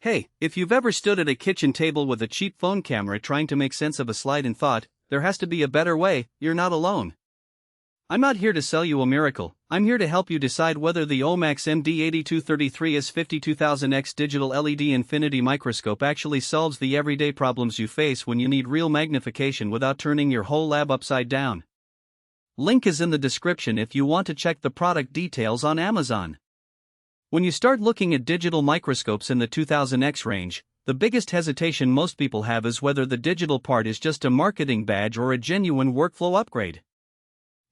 Hey, if you've ever stood at a kitchen table with a cheap phone camera trying to make sense of a slide and thought, there has to be a better way, you're not alone. I'm not here to sell you a miracle, I'm here to help you decide whether the OMAX MD8233S50 2000X digital LED infinity microscope actually solves the everyday problems you face when you need real magnification without turning your whole lab upside down. Link is in the description if you want to check the product details on Amazon. When you start looking at digital microscopes in the 2000X range, the biggest hesitation most people have is whether the digital part is just a marketing badge or a genuine workflow upgrade.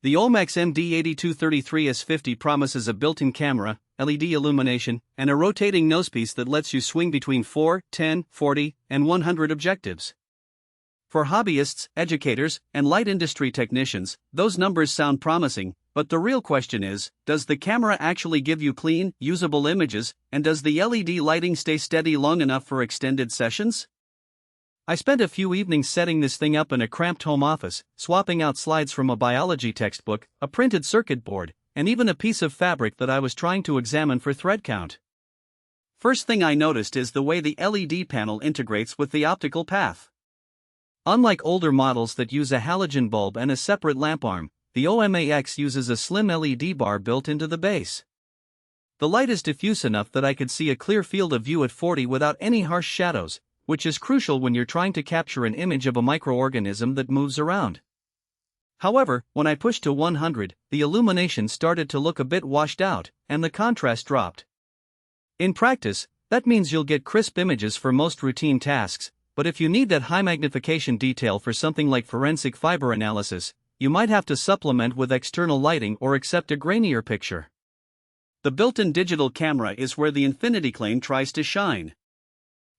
The OMAX MD8233S50 promises a built-in camera, LED illumination, and a rotating nosepiece that lets you swing between 4, 10, 40, and 100 objectives. For hobbyists, educators, and light industry technicians, those numbers sound promising, but the real question is, does the camera actually give you clean, usable images, and does the LED lighting stay steady long enough for extended sessions? I spent a few evenings setting this thing up in a cramped home office, swapping out slides from a biology textbook, a printed circuit board, and even a piece of fabric that I was trying to examine for thread count. First thing I noticed is the way the LED panel integrates with the optical path. Unlike older models that use a halogen bulb and a separate lamp arm, the OMAX uses a slim LED bar built into the base. The light is diffuse enough that I could see a clear field of view at 40 without any harsh shadows, which is crucial when you're trying to capture an image of a microorganism that moves around. However, when I pushed to 100, the illumination started to look a bit washed out, and the contrast dropped. In practice, that means you'll get crisp images for most routine tasks, but if you need that high magnification detail for something like forensic fiber analysis, you might have to supplement with external lighting or accept a grainier picture. The built-in digital camera is where the infinity claim tries to shine.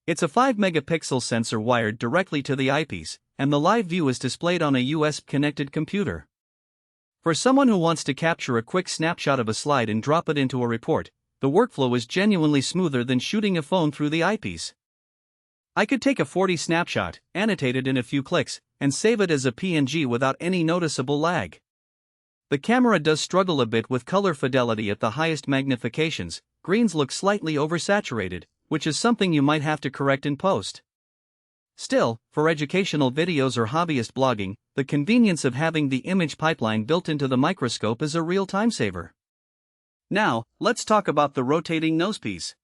It's a 5-megapixel sensor wired directly to the eyepiece, and the live view is displayed on a USB-connected computer. For someone who wants to capture a quick snapshot of a slide and drop it into a report, the workflow is genuinely smoother than shooting a phone through the eyepiece. I could take a 40 snapshot, annotate it in a few clicks, and save it as a PNG without any noticeable lag. The camera does struggle a bit with color fidelity at the highest magnifications. Greens look slightly oversaturated, which is something you might have to correct in post. Still, for educational videos or hobbyist blogging, the convenience of having the image pipeline built into the microscope is a real time saver. Now, let's talk about the rotating nosepiece.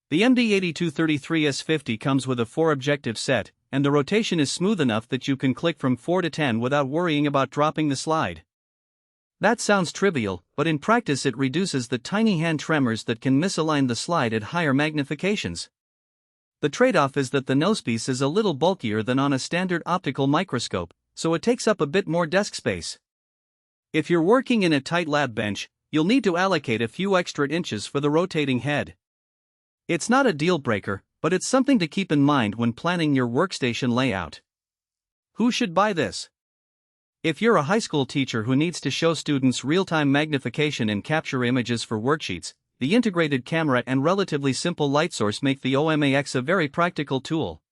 The MD8233S50 comes with a 4-objective set, and the rotation is smooth enough that you can click from 4 to 10 without worrying about dropping the slide. That sounds trivial, but in practice it reduces the tiny hand tremors that can misalign the slide at higher magnifications. The trade-off is that the nosepiece is a little bulkier than on a standard optical microscope, so it takes up a bit more desk space. If you're working in a tight lab bench, you'll need to allocate a few extra inches for the rotating head. It's not a deal-breaker, but it's something to keep in mind when planning your workstation layout. Who should buy this? If you're a high school teacher who needs to show students real-time magnification and capture images for worksheets, the integrated camera and relatively simple light source make the OMAX a very practical tool.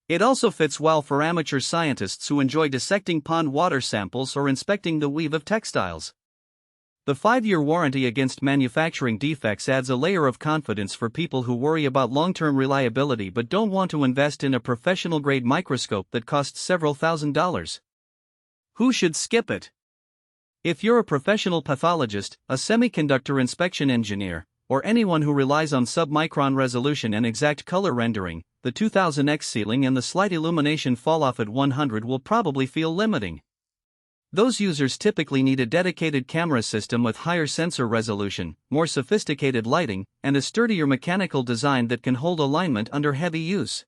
It also fits well for amateur scientists who enjoy dissecting pond water samples or inspecting the weave of textiles. The 5-year warranty against manufacturing defects adds a layer of confidence for people who worry about long-term reliability but don't want to invest in a professional-grade microscope that costs several $1,000s. Who should skip it? If you're a professional pathologist, a semiconductor inspection engineer, or anyone who relies on sub-micron resolution and exact color rendering, the 2000X ceiling and the slight illumination falloff at 100 will probably feel limiting. Those users typically need a dedicated camera system with higher sensor resolution, more sophisticated lighting, and a sturdier mechanical design that can hold alignment under heavy use.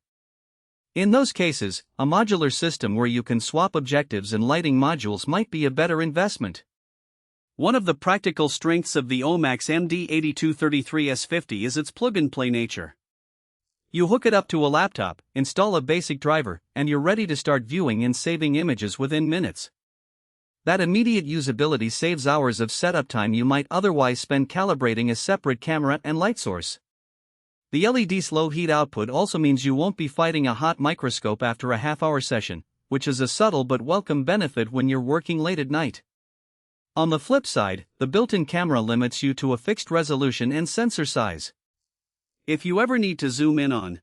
In those cases, a modular system where you can swap objectives and lighting modules might be a better investment. One of the practical strengths of the OMAX MD8233S50 is its plug-and-play nature. You hook it up to a laptop, install a basic driver, and you're ready to start viewing and saving images within minutes. That immediate usability saves hours of setup time you might otherwise spend calibrating a separate camera and light source. The LED's low heat output also means you won't be fighting a hot microscope after a half-hour session, which is a subtle but welcome benefit when you're working late at night. On the flip side, the built-in camera limits you to a fixed resolution and sensor size. If you ever need to zoom in on